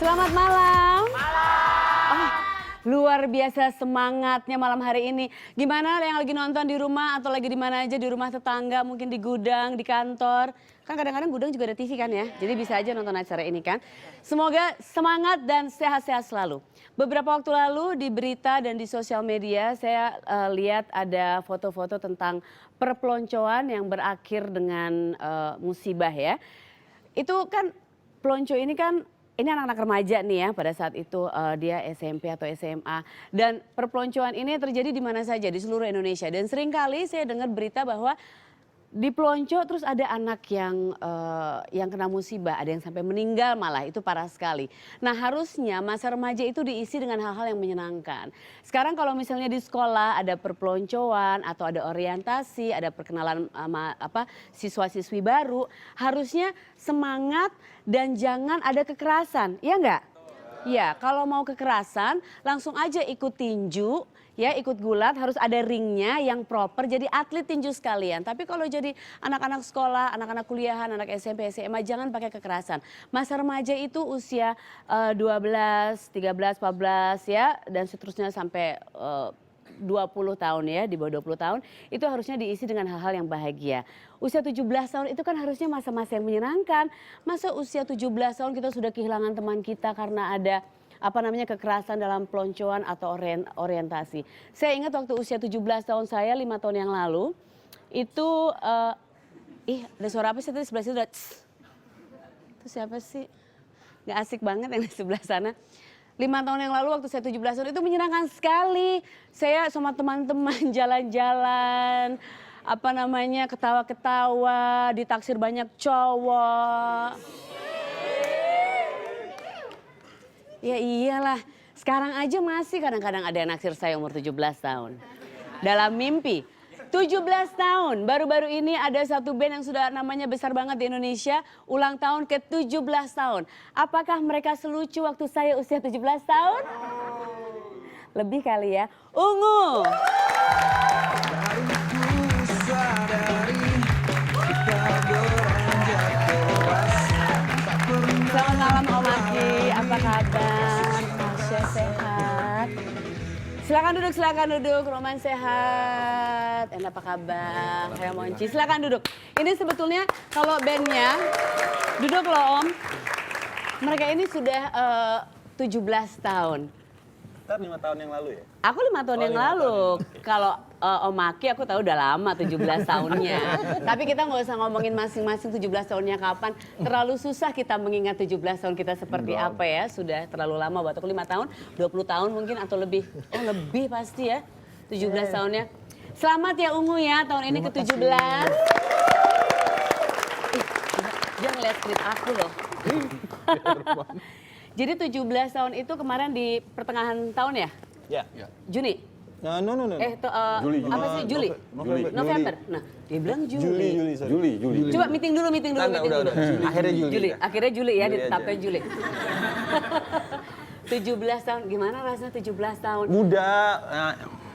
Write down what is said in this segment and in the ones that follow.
Selamat malam. Oh, luar biasa semangatnya malam hari ini. Gimana yang lagi nonton di rumah atau lagi di mana aja, di rumah tetangga, mungkin di gudang, di kantor. Kan kadang-kadang gudang juga ada TV kan ya, jadi bisa aja nonton acara ini kan. Semoga semangat dan sehat-sehat selalu. Beberapa waktu lalu di berita dan di sosial media saya lihat ada foto-foto tentang perpeloncoan yang berakhir dengan musibah ya. Itu kan pelonco ini kan, ini anak-anak remaja nih ya pada saat itu dia SMP atau SMA. Dan perpeloncoan ini terjadi di mana saja di seluruh Indonesia. Dan seringkali saya dengar berita bahwa di pelonco terus ada anak yang kena musibah, ada yang sampai meninggal malah, itu parah sekali. Nah harusnya masa remaja itu diisi dengan hal-hal yang menyenangkan. Sekarang kalau misalnya di sekolah ada perpeloncoan atau ada orientasi, ada perkenalan siswa-siswi baru, harusnya semangat dan jangan ada kekerasan, ya enggak? Ya, kalau mau kekerasan langsung aja ikut tinju, ya ikut gulat, harus ada ringnya yang proper, jadi atlet tinju sekalian. Tapi kalau jadi anak-anak sekolah, anak-anak kuliahan, anak SMP, SMA, jangan pakai kekerasan. Masa remaja itu usia 12, 13, 14 ya, dan seterusnya sampai 20 tahun ya, di bawah 20 tahun, itu harusnya diisi dengan hal-hal yang bahagia. Usia 17 tahun itu kan harusnya masa-masa yang menyenangkan. Masa usia 17 tahun kita sudah kehilangan teman kita karena ada kekerasan dalam peloncoan atau orientasi. Saya ingat waktu usia 17 tahun saya 5 tahun yang lalu, itu ada suara apa sih tadi sebelah situ? Itu siapa sih? Gak asik banget yang di sebelah sana. 5 tahun yang lalu waktu saya 17 tahun itu menyenangkan sekali. Saya sama teman-teman jalan-jalan, ketawa-ketawa, ditaksir banyak cowok. Ya iyalah, sekarang aja masih kadang-kadang ada yang naksir saya umur 17 tahun. Dalam mimpi. 17 tahun, baru-baru ini ada satu band yang sudah namanya besar banget di Indonesia, ulang tahun ke-17 tahun. Apakah mereka selucu waktu saya usia 17 tahun? Lebih kali ya. Ungu. Selamat malam Om Aki, apa kabar? Masya sehat. Silakan duduk, Roman sehat. Anda apa kabar? Kayak Monci, silakan duduk. Ini sebetulnya kalau bandnya, duduk loh Om. Mereka ini sudah 17 tahun. Kita 5 tahun yang lalu ya? Aku 5 tahun yang lalu. Kalau Om Aki aku tahu udah lama 17 tahunnya. Tapi kita nggak usah ngomongin masing-masing 17 tahunnya kapan. Terlalu susah kita mengingat 17 tahun kita seperti apa ya. Sudah terlalu lama buat aku 5 tahun, 20 tahun mungkin atau lebih. Oh lebih pasti ya 17 tahunnya. Selamat ya Ungu ya tahun ini ke-17. Dia ngeliat tweet aku loh. Jadi 17 tahun itu kemarin di pertengahan tahun ya? Ya. Juni? No. Juli. Apa sih Juli? November. Nah, dia bilang Juli. Juli. Coba meeting dulu. Udah. Akhirnya Juli ya, Juli ditetapkan Juli. 17 tahun, gimana rasanya 17 tahun? Muda,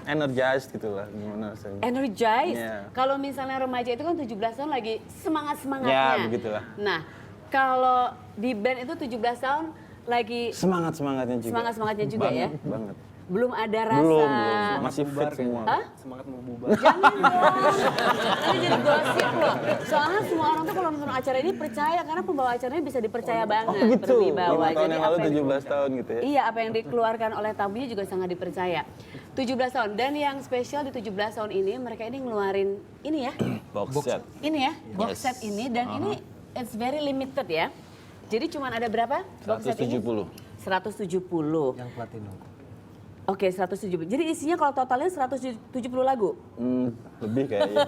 energized gitu lah. Gimana rasanya? Energized? Yeah. Kalau misalnya remaja itu kan 17 tahun lagi semangat-semangatnya. Ya, begitulah. Nah, kalau di band itu 17 tahun lagi Semangat-semangatnya juga ya? Banget. Belum ada rasa. Belum. Masih fit semua. Hah? Semangat mau bubar. Jangan dong. Ini jadi gosip loh. Soalnya semua orang tuh kalau nonton acara ini percaya karena pembawa acaranya bisa dipercaya banget. Oh gitu. Berwibawa. 5 tahun yang lalu Jadi 17 tahun gitu ya? Iya, apa yang dikeluarkan oleh tamunya juga sangat dipercaya. 17 tahun. Dan yang spesial di 17 tahun ini, mereka ini ngeluarin ini ya. Box set. Ini ya, box set ini. Dan ini it's very limited ya. Jadi cuma ada berapa box set ini? 170. Yang platinum. Oke, 170. Jadi isinya kalau totalnya 170 lagu? Lebih kayaknya.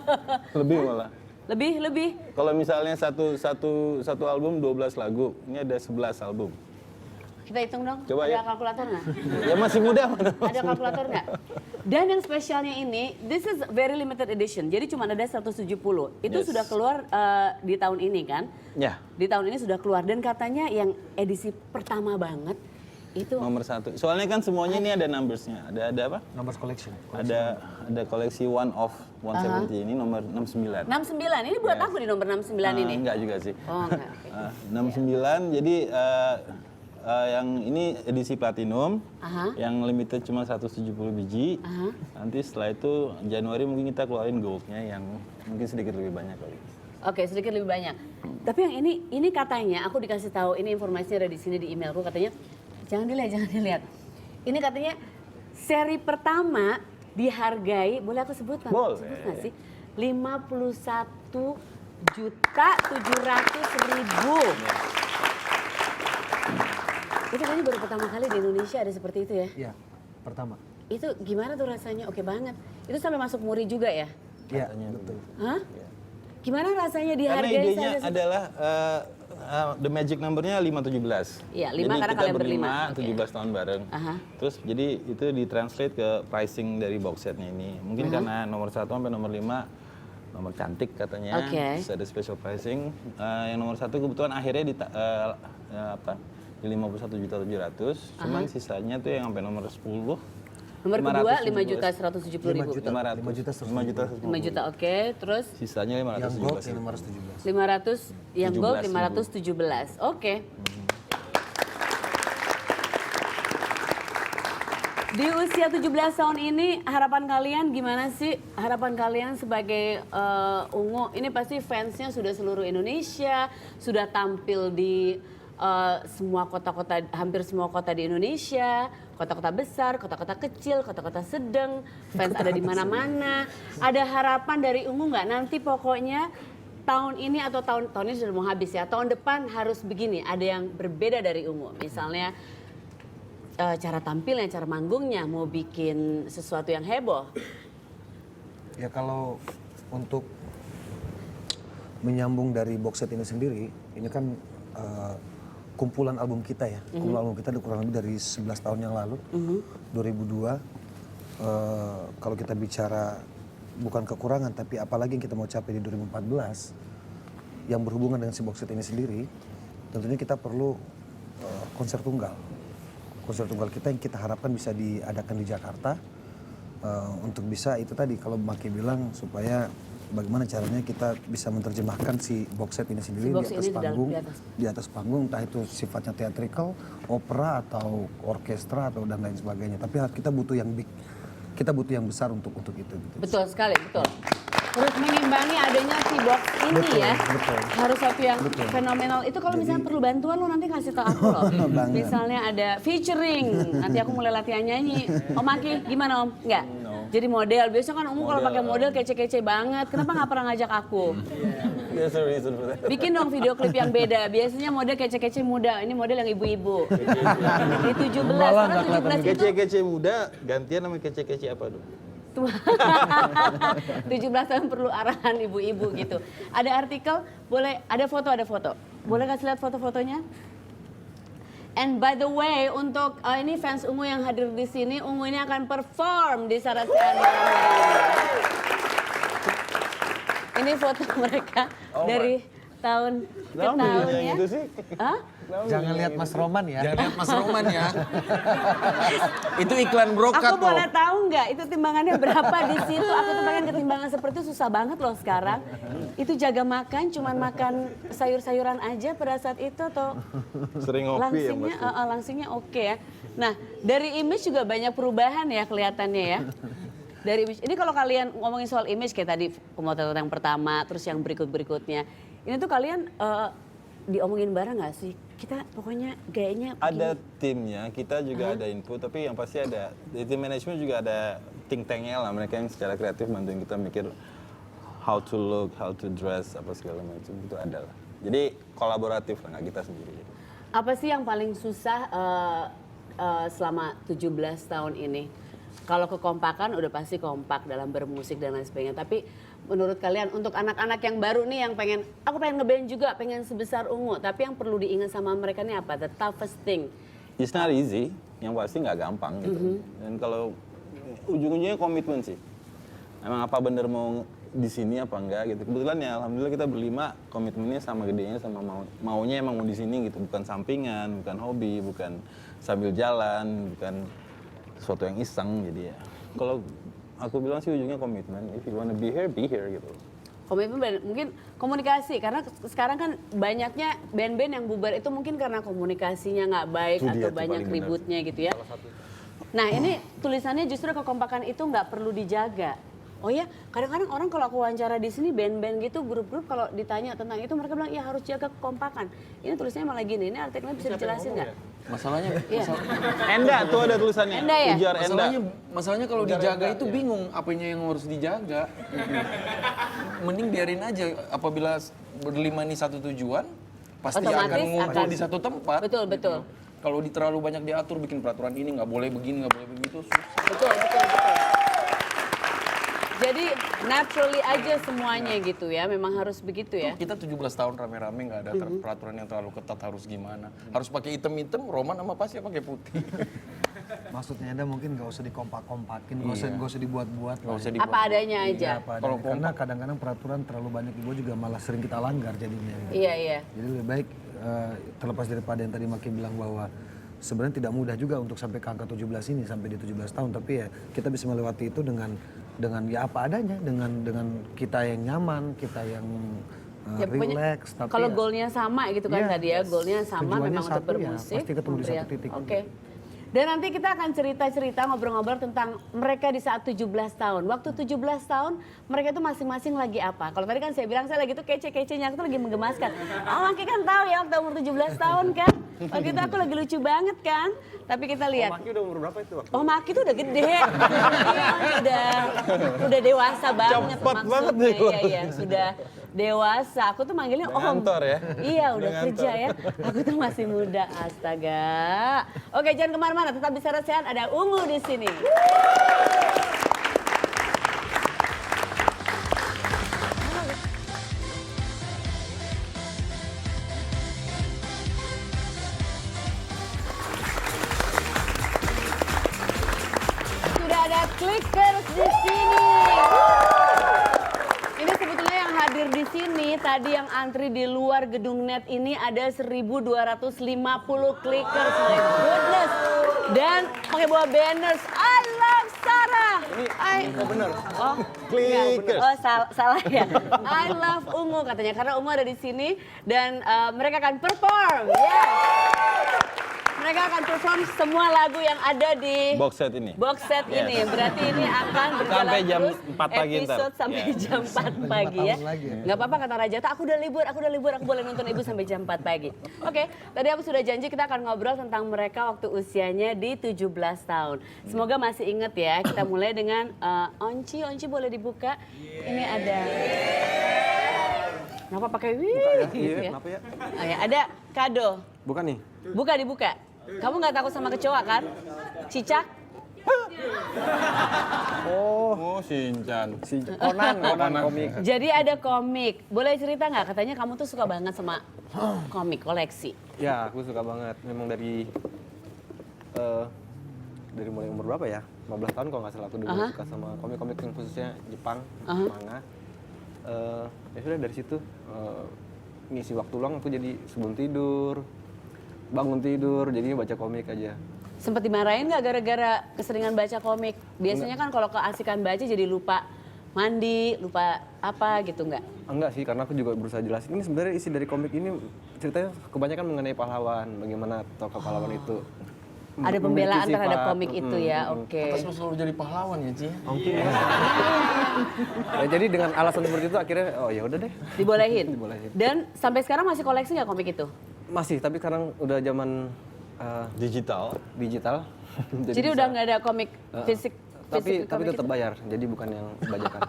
Lebih malah. Lebih? Kalau misalnya satu album 12 lagu, ini ada 11 album. Kita hitung dong, Coba ada ya. kalkulator nggak? Ya masih muda mana? Ada kalkulator nggak? Dan yang spesialnya ini, this is very limited edition, jadi cuma ada 170. Itu Yes. sudah keluar di tahun ini kan? Ya. Di tahun ini sudah keluar, dan katanya yang edisi pertama banget, itu Nomor 1. Soalnya kan semuanya ini ada numbersnya. Ada apa? Numbers collection. Ada koleksi One of 170 ini nomor 69. 69, ini buat aku di nomor 69 ini. Enggak juga sih. Oh enggak, oke. 69 jadi yang ini edisi platinum, Aha. yang limited cuma 170 biji. Aha. Nanti setelah itu Januari mungkin kita keluarin goldnya yang mungkin sedikit lebih banyak kali. Oke, sedikit lebih banyak. Tapi yang ini katanya, aku dikasih tahu, ini informasinya ada di sini di emailku, katanya jangan dilihat. Ini katanya seri pertama dihargai, boleh aku sebutkan? Boleh. Sebut nggak sih? 51.700.000. Itu kayaknya baru pertama kali di Indonesia ada seperti itu ya? Iya, pertama. Itu gimana tuh rasanya? Oke banget. Itu sampai masuk muri juga ya? Iya, Katanya betul. Hah? Gimana rasanya Karena dihargai? idenya adalah the magic numbernya 517. Iya, 5 jadi karena kita kalian berlima, berlima. Oke. 17 tahun bareng. Aha. Terus jadi itu ditranslate ke pricing dari box setnya ini. Mungkin karena nomor 1 sampai nomor 5 nomor cantik katanya. Oke. Terus ada special pricing. Yang nomor 1 kebetulan akhirnya di 51.700.000. Cuman sisanya tuh yang sampai nomor 10. Nomor kedua 517. 5.170.000. 5 juta. 5 juta, oke. Terus Sisanya Yang gold 517. yang 517. 500, yang gold 517. 17.000. Oke. Di usia 17 tahun ini harapan kalian gimana sih? Harapan kalian sebagai Ungu, ini pasti fansnya sudah seluruh Indonesia, sudah tampil di semua kota-kota, hampir semua kota di Indonesia, kota-kota besar, kota-kota kecil, kota-kota sedang, fans ada di mana-mana. Ada harapan dari Ungu nggak? Nanti pokoknya tahun ini atau tahun ini sudah mau habis ya, tahun depan harus begini, ada yang berbeda dari Ungu. Misalnya cara tampilnya, cara manggungnya, mau bikin sesuatu yang heboh. Ya kalau untuk menyambung dari box set ini sendiri, ini kan kumpulan album kita ya. Kumpulan album kita kurang lebih dari 11 tahun yang lalu, 2002. Kalau kita bicara bukan kekurangan, tapi apalagi yang kita mau capai di 2014, yang berhubungan dengan si box set ini sendiri, tentunya kita perlu konser tunggal. Konser tunggal kita yang kita harapkan bisa diadakan di Jakarta, untuk bisa itu tadi kalau Maki bilang supaya bagaimana caranya kita bisa menerjemahkan si box set ini sendiri Si box di atas ini panggung, di atas. di atas panggung, entah itu sifatnya theatrical, opera atau orkestra atau dan lain sebagainya. Tapi kita butuh yang big, kita butuh yang besar untuk itu. Gitu. Betul sekali, betul. Terus mengimbangi adanya si box ini Betul, ya, betul. harus satu yang Betul. fenomenal. Itu kalau misalnya perlu bantuan lo nanti kasih tau aku loh. Banget. Misalnya ada featuring, nanti aku mulai latihan nyanyi. Om Aki, gimana Om? Enggak? No. Jadi model, biasanya kan Ungu kalau Model, pakai model kece-kece banget. Kenapa nggak pernah ngajak aku? There's a reason for that. Bikin dong video klip yang beda. Biasanya model kece-kece muda, ini model yang ibu-ibu. Di 17, karena 17 itu Kece-kece muda, gantian sama kece-kece apa dong? 17 tahun perlu arahan ibu-ibu gitu. Ada artikel, boleh ada foto. Boleh kasih lihat foto-fotonya? And by the way, untuk ini fans Ungu yang hadir di sini, Ungu ini akan perform di Syarat Sehat malam hari ini. Ini foto mereka dari tahun ke tahun ya. Yang itu sih. Hah? Jangan lihat Mas Roman ya. Jangan lihat Mas Roman ya. Itu iklan brokat Aku boleh tahu nggak itu timbangannya berapa di situ? Aku tuh pengen ketimbangan seperti itu susah banget loh sekarang. Itu jaga makan, cuman makan sayur-sayuran aja pada saat itu atau Sering ngopi ya langsingnya, pasti. langsingnya oke ya. Nah dari image juga banyak perubahan ya kelihatannya ya. Dari image, ini kalau kalian ngomongin soal image kayak tadi pemotretan yang pertama, terus yang berikut-berikutnya, ini tuh kalian diomongin bareng nggak sih? Kita pokoknya gayanya Ada timnya, kita juga ada input, tapi yang pasti ada di tim manajemen juga ada think tanknya lah, mereka yang secara kreatif bantuin kita mikir how to look, how to dress, apa segala macam itu ada lah. Jadi kolaboratif lah, nggak kita sendiri. Apa sih yang paling susah selama 17 tahun ini? Kalau kekompakan udah pasti kompak dalam bermusik dan lain sebagainya. Tapi menurut kalian untuk anak-anak yang baru nih yang aku pengen ngeband juga, pengen sebesar Ungu. Tapi yang perlu diingat sama mereka nih apa? The toughest thing. It's not easy, yang pasti nggak gampang gitu. Dan kalau ujung-ujungnya komitmen sih. Emang apa bener mau di sini apa enggak gitu. Kebetulan ya alhamdulillah kita berlima komitmennya sama gedenya sama maunya emang mau di sini gitu, bukan sampingan, bukan hobi, bukan sambil jalan, bukan sesuatu yang iseng. Jadi ya kalau aku bilang sih ujungnya komitmen. If you wanna be here gitu. Komitmen mungkin komunikasi karena sekarang kan banyaknya band-band yang bubar itu mungkin karena komunikasinya nggak baik Itu dia atau tuh banyak paling benar. ributnya gitu ya. Nah ini tulisannya justru kekompakan itu nggak perlu dijaga. Oh ya, kadang-kadang orang kalau aku wawancara di sini band-band gitu, grup-grup kalau ditanya tentang itu mereka bilang ya harus jaga kekompakan. Ini tulisannya malah gini, ini artikelnya bisa dijelasin nggak? Masalahnya, Iya. Enda tuh ada tulisannya. Enda ya? Ujar Enda. masalahnya kalau dijaga itu bingung apanya yang harus dijaga. Mending biarin aja. Apabila berlima ini satu tujuan, pasti Otomatis akan ngumpul akan. di satu tempat. Betul, betul. Kalau terlalu banyak diatur, bikin peraturan ini nggak boleh begini, nggak boleh begitu. Susah. Betul. Jadi naturally aja semuanya gitu ya, memang harus begitu ya. Kita 17 tahun rame-rame nggak ada peraturan yang terlalu ketat harus gimana. Harus pakai hitam-hitam, Roman sama pasti pakai putih. Maksudnya Anda mungkin nggak usah dikompak-kompakin, nggak usah dibuat-buat. Nggak usah Apa adanya aja. Apa adanya. Karena kadang-kadang peraturan terlalu banyak dibuat juga malah sering kita langgar jadinya. Iya, iya. Jadi lebih baik terlepas daripada yang tadi Maki bilang bahwa sebenarnya tidak mudah juga untuk sampai ke angka 17 ini, sampai di 17 tahun. Tapi ya kita bisa melewati itu dengan ya apa adanya, dengan kita yang nyaman, kita yang Ya, pokoknya relax. Tapi kalau ya, goalnya sama gitu kan Iya, tadi ya, goalnya sama tujuannya memang untuk satu ya, bermusik. pasti ketemu di satu memberi- titik. Oke. Dan nanti kita akan cerita-cerita, ngobrol-ngobrol tentang mereka di saat 17 tahun. Waktu 17 tahun, mereka itu masing-masing lagi apa? Kalau tadi kan saya bilang saya lagi tuh kece-kecenya, aku tuh lagi menggemaskan. Oh, Maki kan tahu ya waktu umur 17 tahun kan. Waktu itu aku lagi lucu banget kan. Tapi kita lihat. Maki udah umur berapa itu waktu? Oh, Maki tuh udah gede. Iya, udah dewasa banget. Cepet maksudnya. banget nih. Iya, iya, sudah dewasa. Aku tuh manggilnya Udah Om. ngantor ya? Iya, udah Udah kerja ya. Aku tuh masih muda, astaga. Oke, jangan kemana-mana, tetap bisa resehan. Ada Ungu di sini. Sudah ada clickers di sini. Ini sebetulnya yang hadir di sini tadi yang antri di luar gedung net ini ada 1.250 clickers. My goodness. Dan pakai bawa banners. I love Sarah. Ini bener. Oh, Clickers. Oh, salah ya. I love Ungu katanya karena Ungu ada di sini dan mereka akan perform. Yes. Mereka akan perform semua lagu yang ada di Box set ini. box set ini. Berarti ini akan berjalan Sampai jam terus 4 pagi ntar. episode sampai jam 4 pagi ya. tahun lagi ya. Nggak apa-apa kata Rajata, aku udah libur, aku boleh nonton ibu sampai jam 4 pagi. Oke, tadi aku sudah janji kita akan ngobrol tentang mereka waktu usianya di 17 tahun. Semoga masih inget ya. Kita mulai dengan Onci boleh dibuka. Ini ada. Kenapa pakai wih gitu ya? Kenapa ya? Oh, ya, ada kado. Bukan nih. Buka dibuka. Kamu nggak takut sama kecoa kan? Cicak? Oh, Shinchan. Si Conan komik. Jadi ada komik. Boleh cerita nggak? Katanya kamu tuh suka banget sama komik koleksi. Ya, aku suka banget. Memang dari mulai umur berapa ya? 15 tahun kalau nggak salah aku dulu suka sama komik-komik yang khususnya Jepang, manga. Ya sudah dari situ ngisi waktu luang aku jadi sebelum tidur, bangun tidur, jadinya baca komik aja. Sempet dimarahin nggak gara-gara keseringan baca komik? Biasanya kan kalau keasikan baca jadi lupa mandi, lupa apa gitu nggak? Enggak sih, karena aku juga berusaha jelasin. Ini sebenarnya isi dari komik ini ceritanya kebanyakan mengenai pahlawan, bagaimana tokoh pahlawan itu. Ada memiliki pembelaan terhadap sifat, komik itu ya, oke. Terus selalu jadi pahlawan ya, Ci? Mungkin ya. Ya, jadi dengan alasan seperti itu akhirnya oh ya udah deh. Dibolehin. Dibolehin. Dan sampai sekarang masih koleksi nggak komik itu? Masih, tapi sekarang udah zaman Digital. digital. Jadi bisa. udah nggak ada komik fisik. Tapi komik tetap itu? bayar, jadi bukan yang bajakan.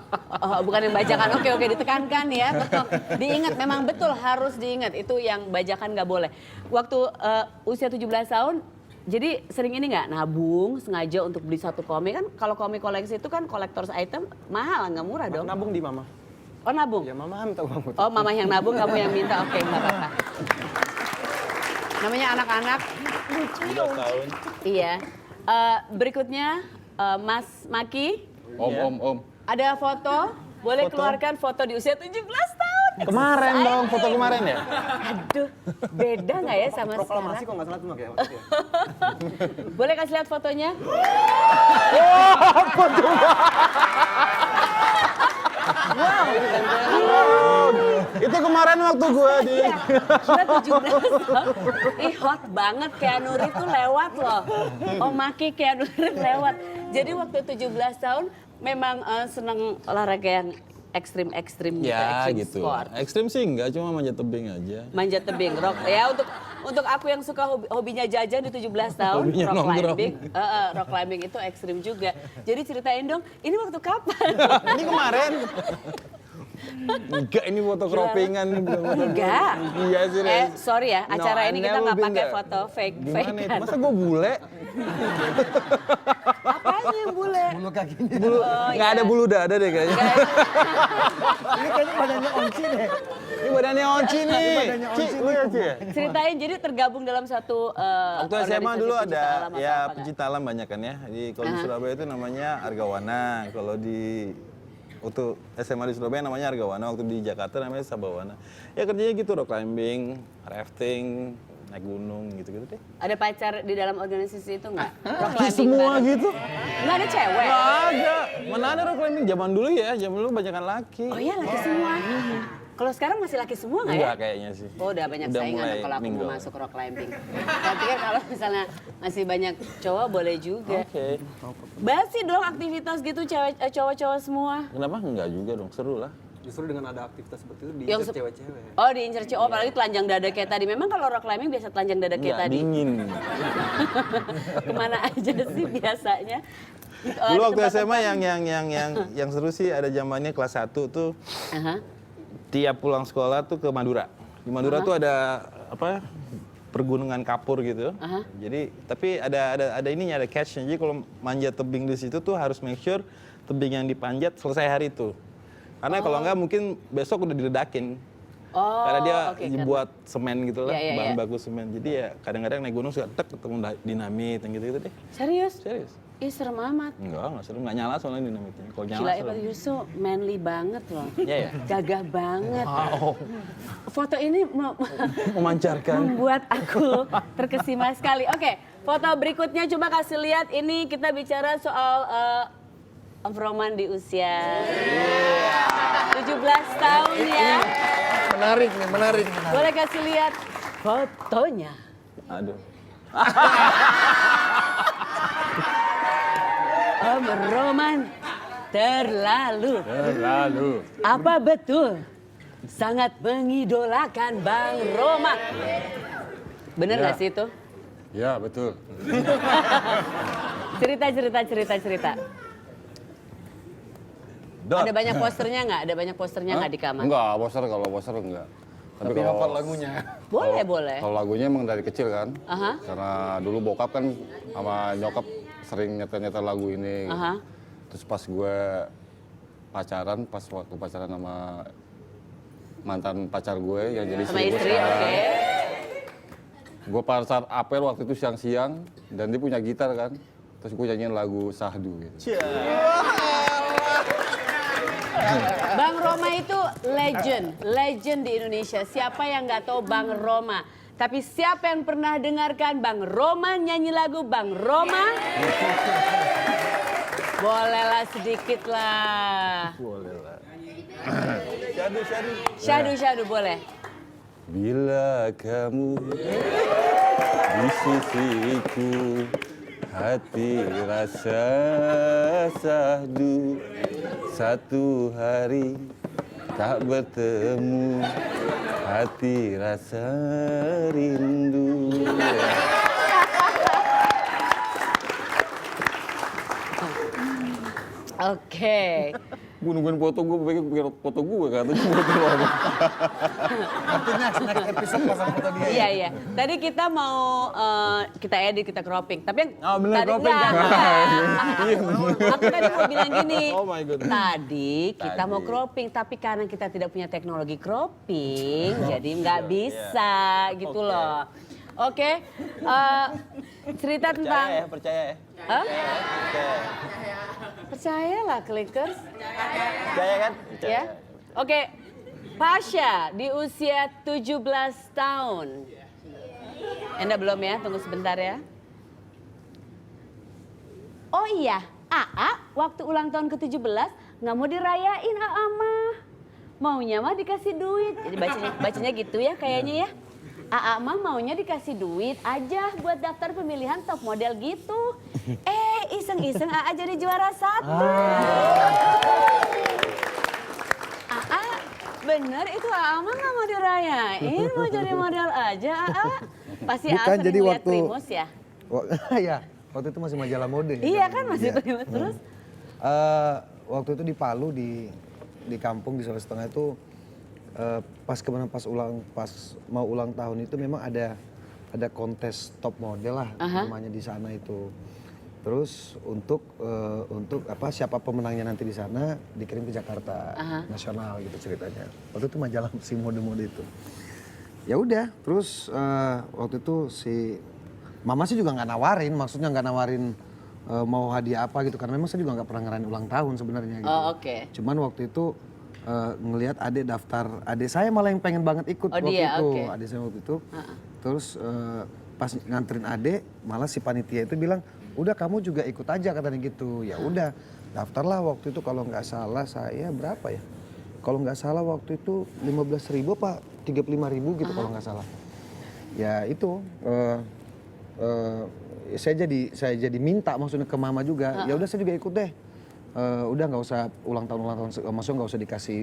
Oh, bukan yang bajakan. Oke, ditekankan ya. Betul. Diingat, memang betul harus diingat. Itu yang bajakan nggak boleh. Waktu usia 17 tahun, jadi sering ini nggak nabung sengaja untuk beli satu komik kan? Kalau komik koleksi itu kan collector's item mahal, nggak murah dong. Nabung di mama. Oh nabung? Ya mama minta uang. Oh mama yang nabung, kamu yang minta. Oke, nggak apa-apa. Namanya anak-anak. 17 tahun. Iya. Berikutnya Mas Maki. Om. Ada foto. Boleh keluarkan foto di usia 17 tahun. Kemarin dong, foto kemarin ya? Aduh, beda nggak ya sama Proklamasi sekarang? kok nggak salah tuh Mak, ya. Boleh kasih lihat fotonya? Wow. Itu kemarin waktu gue di... Gila 17 tahun. Ih hot banget Keanu Reeves tuh lewat loh. Maki Keanu Reeves lewat. Jadi waktu 17 tahun memang seneng olahraga yang ekstrim gitu, Ya ekstrim gitu. sport. Ekstrim sih enggak, cuma manjat tebing aja. Manjat tebing, rock. Ya untuk aku yang suka hobinya jajan di 17 tahun, Hobinya rock nongkrong. climbing. Rock climbing itu ekstrim juga. Jadi ceritain dong, ini waktu kapan? Ini kemarin. Enggak, ini foto croppingan. Enggak. Iya serius. Sorry ya, acara No, ini I kita never nggak been pakai there. foto fake. Gimana itu? Masa gue bule? Apanya yang bule? Bulu kakinya. Bulu, nggak ada bulu dada deh kayaknya. Ini kayaknya badannya Onci deh. Ini badannya Onci nih. badannya Ci, Onci lu ya Ci ya? Ceritain, jadi tergabung dalam satu Waktu SMA organisasi dulu pecinta ada alam atau ya apa nggak? pecinta alam banyak kan ya. Kalau di Surabaya itu namanya Argawana. Kalau di waktu SMA di Surabaya namanya Argawana, waktu di Jakarta namanya Sabawana. Ya kerjanya gitu, rock climbing, rafting, naik gunung gitu-gitu deh. Ada pacar di dalam organisasi itu nggak? Rock Laki climbing semua bareng. gitu. Nggak ada cewek? Nggak ada. Mana ada rock climbing zaman dulu ya, zaman dulu banyakan laki. Oh iya laki semua. Kalau sekarang masih laki semua nggak ya? Enggak kayaknya sih. Oh udah banyak Udah saingan mulai kalau aku mingle. mau masuk rock climbing. Saya pikir kalau misalnya masih banyak cowok boleh juga. Oke. Basi dong aktivitas gitu cowok-cowok semua. Kenapa? Enggak juga dong, seru lah. Justru dengan ada aktivitas seperti itu Yang diincar cewek-cewek. Oh diincer cowok, apalagi telanjang dada kayak tadi. Memang kalau rock climbing biasa telanjang dada kayak Enggak, tadi. dingin. Kemana aja sih biasanya? Dulu Di waktu tempat- SMA yang seru sih ada zamannya kelas 1 tuh Aha. tiap pulang sekolah tuh ke Madura. Di Madura tuh ada apa? Pergunungan kapur gitu. Aha. Jadi tapi ada ininya, ada catch-nya. Jadi kalau manjat tebing di situ tuh harus make sure tebing yang dipanjat selesai hari itu. Karena kalau enggak mungkin besok udah diledakin. Oh, Karena dia oke, dibuat semen gitu lah, Iya, iya, bahan iya. baku semen. Jadi ya kadang-kadang naik gunung suka tek ketemu dinamit yang gitu-gitu deh. Serius? Serius. Ih serem amat. Enggak seru, enggak nyala soalnya dinamitnya. Kalau nyala Gila, serem. you're so manly banget loh. Iya ya. Gagah banget. Foto ini Memancarkan. membuat aku terkesima sekali. Oke, foto berikutnya coba kasih lihat. Ini kita bicara soal Om Roman di usia 17 tahun ya. Menarik nih, menarik. Boleh kasih lihat fotonya. Aduh. Om Roman terlalu. Apa betul sangat mengidolakan Bang Roma? Bener nggak sih itu? Ya betul. Cerita. Ada banyak posternya nggak? Ada banyak posternya nggak di kamar? Enggak, kalau poster enggak. Tapi kalau hafal lagunya. Boleh. Kalau lagunya emang dari kecil kan. Aha. Karena dulu bokap kan sama nyokap sering nyetel lagu ini. Aha. Terus pas gue pacaran, pas waktu pacaran sama mantan pacar gue yang jadi Sama istri, oke. Gue pacar apel waktu itu siang-siang dan dia punya gitar kan. Terus gue nyanyiin lagu Sahdu gitu. Bang Roma itu legend di Indonesia. Siapa yang nggak tahu Bang Roma? Tapi siapa yang pernah dengarkan Bang Roma nyanyi lagu Bang Roma? Bolehlah sedikit lah. Boleh lah. Syahdu boleh. Bila kamu di sisiku, hati rasa sahdu. Satu hari tak bertemu, hati rasa rindu. Oke. Gue nungguin foto gue, pikir foto gue katanya foto lo. Artinya next episode pasang foto dia. Iya. Tadi kita mau kita edit, kita cropping. Tapi yang Oh, bener, tadi cropping kan? Aku tadi mau bilang gini. Oh my goodness. Tadi kita mau cropping, tapi karena kita tidak punya teknologi cropping, jadi nggak bisa gitu loh. Oke. Cerita tentang Percaya ya. Hah? Percaya. Percayalah Clickers. Percaya kan? Percaya. Ya. Oke. Pasha di usia 17 tahun. Anda belum ya? Tunggu sebentar ya. Oh iya, AA waktu ulang tahun ke-17 nggak mau dirayain AA mah. maunya mah dikasih duit. Jadi bacanya gitu ya kayaknya ya. AA mah maunya dikasih duit aja buat daftar pemilihan top model gitu. Iseng-iseng AA jadi juara 1. AA bener itu AA mah nggak mau dirayain, mau jadi model aja AA. Pasti AA Bukan, sering jadi lihat waktu- Primus ya. Ya, waktu itu masih majalah mode. Iya kan masih Iya. Primus terus. Waktu itu di Palu di kampung di Sulawesi Tengah itu pas mau ulang tahun itu memang ada kontes top model lah namanya di sana itu. Terus untuk siapa pemenangnya nanti di sana dikirim ke Jakarta nasional gitu ceritanya. Waktu itu majalah si mode-mode itu. Ya udah, terus waktu itu si Mama sih juga nggak nawarin, maksudnya nggak nawarin mau hadiah apa gitu karena memang saya juga nggak pernah ngerayain ulang tahun sebenarnya gitu. Oh, oke. Cuman waktu itu ngelihat adik daftar, adik saya malah yang pengen banget ikut waktu dia, itu. oke. Adik saya waktu itu. Terus pas nganterin adik, malah si panitia itu bilang, "Udah kamu juga ikut aja," katanya gitu. Ya udah, daftarlah waktu itu kalau nggak salah saya berapa ya? Kalau nggak salah waktu itu 15.000 apa 35.000 gitu kalau nggak salah. Ya itu saya jadi minta maksudnya ke mama juga. Ya udah saya juga ikut deh. Udah nggak usah ulang tahun, maksudnya nggak usah dikasih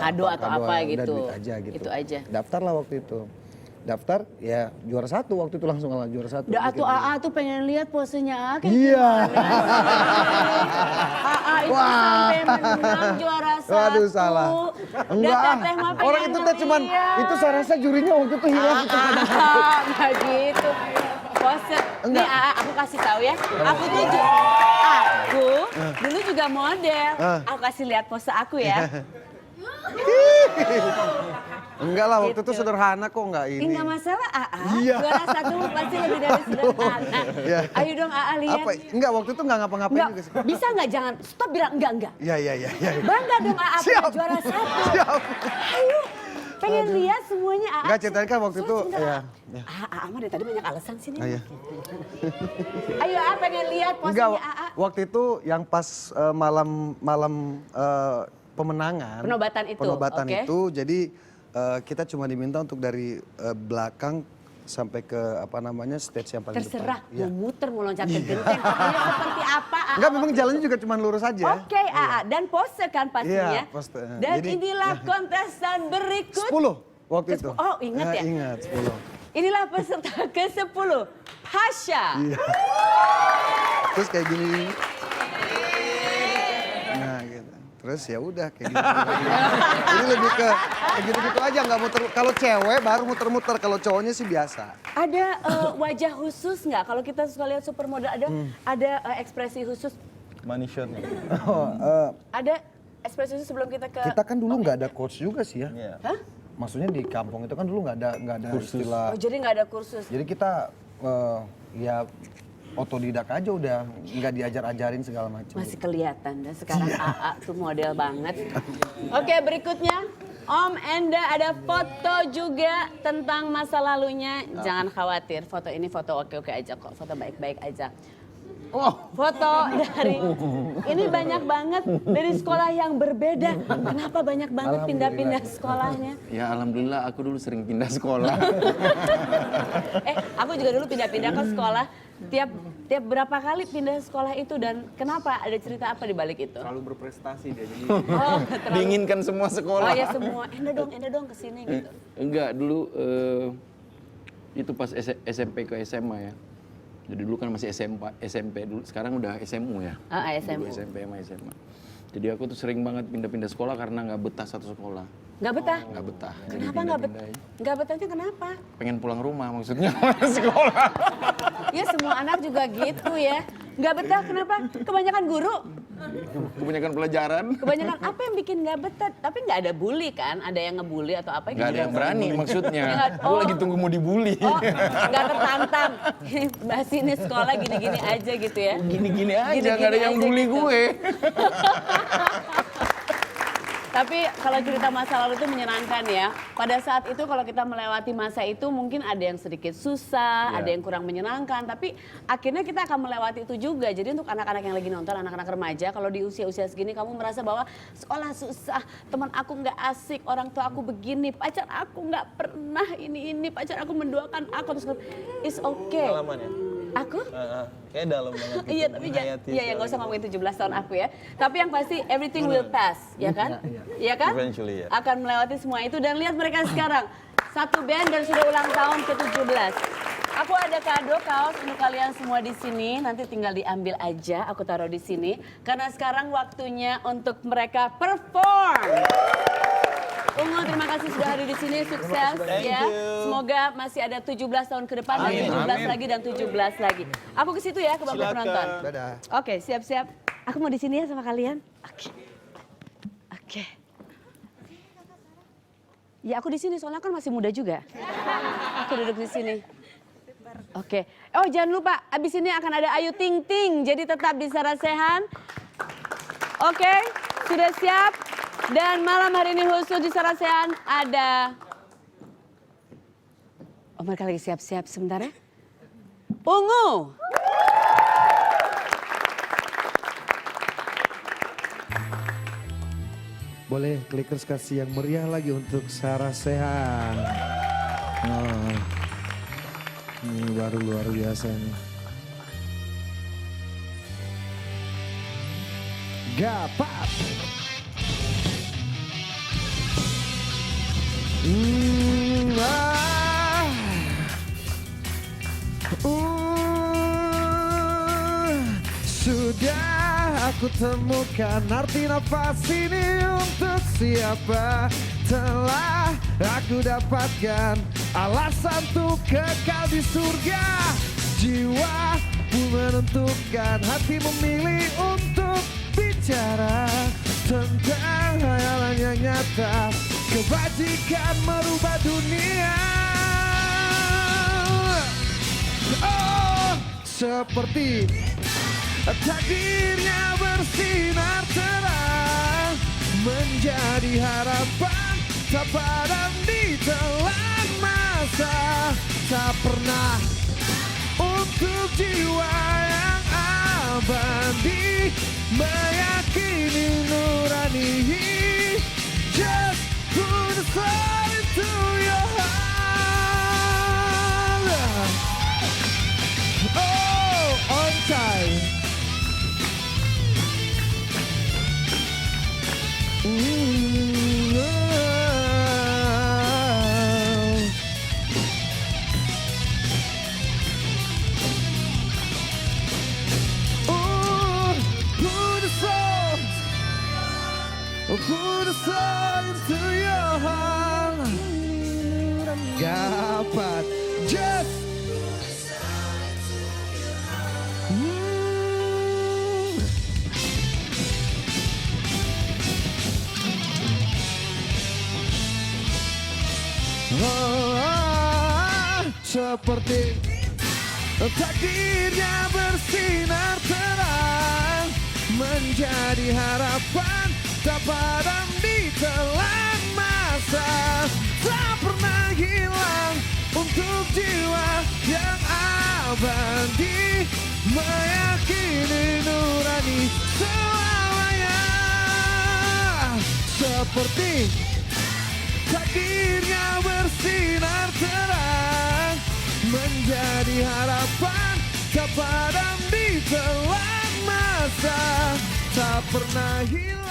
Kado atau apa udah gitu. duit aja gitu. Itu aja. Daftarlah waktu itu. Daftar ya juara 1 waktu itu langsung juara 1. Udah atuh AA tuh pengen lihat posenya AA kayak Iya. AA itu sampai menang juara 1. Waduh salah. Enggak ah. Teteh mah Orang pengen itu teh cuman ngeliat. itu saya rasa jurinya waktu itu hilang itu. Nggak gitu. Pose. Nih AA aku kasih tahu ya. Aku dulu juga model. Aku kasih lihat pose aku ya. Enggak lah waktu itu sederhana kok enggak ini. Enggak masalah AA. Iya. Juara 1 pasti lebih dari sederhana. Iya. Ayo dong AA lihat. Apa? Enggak waktu itu enggak ngapa-ngapain Enggak, juga sih. bisa nggak jangan stop bilang enggak. Iya. Bangga dong AA punya Siap. juara 1. Siap. Ayo, pengen lihat semuanya AA. Enggak ceritanya kan waktu itu Sebentar, ya. AA mah dari tadi banyak alasan sih nih. Iya. Ayo AA pengen lihat Enggak, posenya AA. waktu itu yang pas malam pemenangan. Penobatan itu, oke. itu, jadi kita cuma diminta untuk dari belakang sampai ke stage yang paling Terserah depan. Iya. mau muter mau loncat ke genteng. Pokoknya seperti apa AA. Enggak, memang jalannya juga cuma lurus aja. Oke AA dan pose kan pastinya. Iya, pose. Dan Jadi- inilah kontestan berikut. 10 waktu itu. Oh, ingat ya? Ingat, 10. Inilah peserta ke-10. Pasha. Iya. Terus kayak gini. Nah, gitu. Terus ya udah kayak gitu. Ini lebih ke kayak gitu-gitu aja, nggak muter. Kalau cewek baru muter-muter, kalau cowoknya sih biasa. Ada wajah khusus nggak? Kalau kita suka lihat supermodel ada ekspresi khusus. Money shot. Ada ekspresi khusus sebelum kita ke. Kita kan dulu nggak ada coach juga sih ya. Iya. Hah? Maksudnya di kampung itu kan dulu nggak ada istilah. Oh jadi nggak ada kursus. Jadi kita ya otodidak aja udah nggak diajar-ajarin segala macam. Masih kelihatan dan sekarang Iya. AA tuh model banget. Oke berikutnya Om Enda ada foto juga tentang masa lalunya. Jangan khawatir foto ini foto oke-oke aja kok. Foto baik-baik aja. Foto dari ini banyak banget dari sekolah yang berbeda. Kenapa banyak banget pindah-pindah sekolahnya? Ya alhamdulillah aku dulu sering pindah sekolah. Aku juga dulu pindah-pindah ke sekolah. Tiap berapa kali pindah sekolah itu dan kenapa? Ada cerita apa di balik itu? Terlalu berprestasi dia jadi. Oh, terlalu. Diinginkan semua Oh sekolah. ya semua. Enda dong kesini gitu. Enggak, dulu itu pas SMP ke SMA ya. Jadi dulu kan masih SMP dulu, sekarang udah SMU ya. SMU. Dulu SMP sama SMA. Jadi aku tuh sering banget pindah-pindah sekolah karena nggak betah satu sekolah. Nggak betah? Nggak betah. Jadi Kenapa nggak betah? pindah-pindahin. Nggak betahnya kenapa? Pengen pulang rumah maksudnya sekolah. Ya semua anak juga gitu ya. Nggak betah kenapa? Kebanyakan guru. Kebanyakan pelajaran. Kebanyakan apa yang bikin nggak betah? Tapi nggak ada bully kan? Ada yang ngebully atau apa? Nggak ada yang berani maksudnya. Ya nggak- Aku lagi tunggu mau dibully. Oh, nggak tertantang. Bahas ini sekolah gini-gini aja gitu ya. Gini-gini aja, Gini-gini nggak ada yang aja bully gitu. gue. Tapi kalau cerita masa lalu itu menyenangkan ya. Pada saat itu kalau kita melewati masa itu mungkin ada yang sedikit susah, ada yang kurang menyenangkan. Tapi akhirnya kita akan melewati itu juga. Jadi untuk anak-anak yang lagi nonton, anak-anak remaja, kalau di usia-usia segini kamu merasa bahwa sekolah susah, teman aku nggak asik, orang tua aku begini, pacar aku nggak pernah ini, pacar aku mendoakan aku. Terus it's okay. Pengalaman ya? Aku? Kayak dalam banget gitu. Iya, tapi nggak usah ngomongin 17 tahun aku ya. Tapi yang pasti everything will pass, ya kan? Iya kan? Eventually, ya. Akan melewati semua itu dan lihat mereka sekarang. Satu band dan sudah ulang tahun ke-17. Aku ada kado kaos untuk kalian semua di sini. Nanti tinggal diambil aja, aku taruh di sini. Karena sekarang waktunya untuk mereka perform. Ungu, terima kasih sudah hadir di sini, sukses ya. Semoga masih ada 17 tahun ke depan dan 17 lagi dan 17 lagi. Aku ke situ ya, ke babak penonton. Dadah. Oke, siap-siap. Aku mau di sini ya sama kalian. Oke. Ya aku di sini soalnya kan masih muda juga. Aku duduk di sini. Oke. Oh jangan lupa, abis ini akan ada Ayu Ting Ting. Jadi tetap di Sarasehan. Oke, sudah siap. Dan malam hari ini khusus di Sarasehan ada... Oh mereka lagi siap-siap sebentar ya. Ungu. Boleh Clickers kasih yang meriah lagi untuk Sarasehan. Oh, ini baru luar biasa nih. Gapat. Sudah aku temukan arti nafas ini untuk siapa. Telah aku dapatkan alasan untuk kekal di surga. Jiwa pun menentukan, hati memilih untuk bicara tentang hayalan yang nyata. Kebajikan merubah dunia. Oh, seperti takdirnya bersinar terang, menjadi harapan tak padam di telan masa. Tak pernah untuk jiwa yang abadi, meyakini nurani. Just put a soul into your heart. Oh, on time. Put a soul into your heart. Gapat. Just seperti takdirnya bersinar terang, menjadi harapan tak padam di telan masa. Tak pernah hilang untuk jiwa yang abadi, meyakini nurani selamanya. Seperti takdirnya bersinar terang, menjadi harapan tak padam di telan masa. Tak pernah hilang.